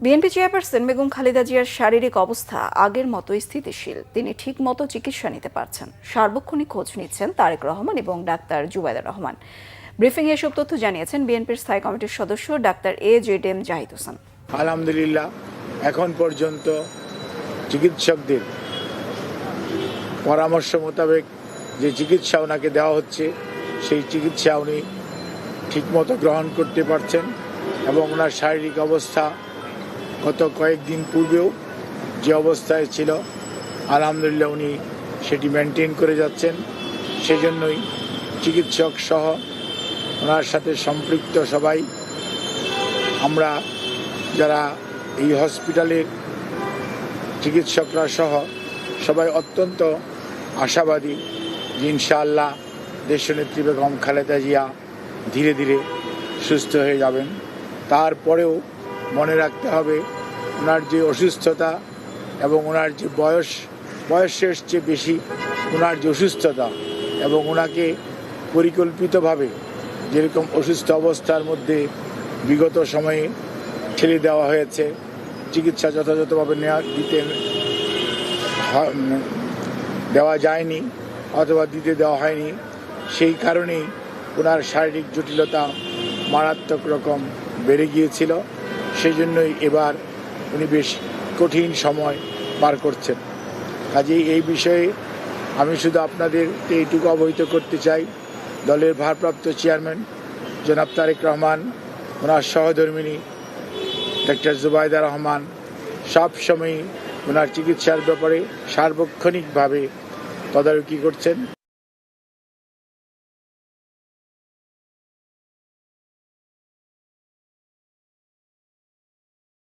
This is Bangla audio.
বিএনপি চেয়ারপারসন বেগম খালেদা জিয়ার শারীরিক অবস্থা আগের মতোই স্থিতিশীল। তিনি ঠিকমতো চিকিৎসা নিতে পারছেন। সার্বক্ষণিক খোঁজ নিচ্ছেন তারেক রহমান এবং ডাক্তার জুবাইদা রহমান। ব্রিফিংয়ে এসব তথ্য জানিয়েছেন বিএনপির স্থায়ী কমিটির সদস্য ডাক্তার এজেডএম জাহিদ হোসেন। আলহামদুলিল্লাহ, এখন পর্যন্ত চিকিৎসকদের পরামর্শ মোতাবেক যে চিকিৎসা ওনাকে দেওয়া হচ্ছে, সেই চিকিৎসা উনি ঠিকমতো গ্রহণ করতে পারছেন এবং ওনার শারীরিক অবস্থা গত কয়েকদিন পূর্বেও যে অবস্থায় ছিল, আলহামদুলিল্লাহ উনি সেটি মেনটেন করে যাচ্ছেন। সেজন্যই চিকিৎসক সহ ওনার সাথে সম্পৃক্ত সবাই, আমরা যারা এই হসপিটালের চিকিৎসকরা সহ সবাই অত্যন্ত আশাবাদী যে ইনশাআল্লাহ দেশনেত্রী বেগম খালেদা জিয়া ধীরে ধীরে সুস্থ হয়ে যাবেন। তারপরেও মনে রাখতে হবে, ওনার যে অসুস্থতা এবং ওনার যে বয়সের চেয়ে বেশি ওনার যে অসুস্থতা, এবং ওনাকে পরিকল্পিতভাবে যেরকম অসুস্থ অবস্থার মধ্যে বিগত সময়ে ঠেলে দেওয়া হয়েছে, চিকিৎসা যথাযথভাবে দেওয়া যায়নি অথবা দিতে দেওয়া হয়নি। সেই কারণেই ওনার শারীরিক জটিলতা মারাত্মক রকম বেড়ে গিয়েছিল। সেই জন্যই এবার উনি বেশ কঠিন সময় পার করছেন। কাজেই এই বিষয়ে আমি শুধু আপনাদেরকে এইটুকু অবহিত করতে চাই, দলের ভারপ্রাপ্ত চেয়ারম্যান জনাব তারেক রহমান, ওনার সহধর্মিণী ডাক্তার জুবাইদা রহমান সবসময়ই ওনার চিকিৎসার ব্যাপারে সার্বক্ষণিকভাবে তদারকি করছেন।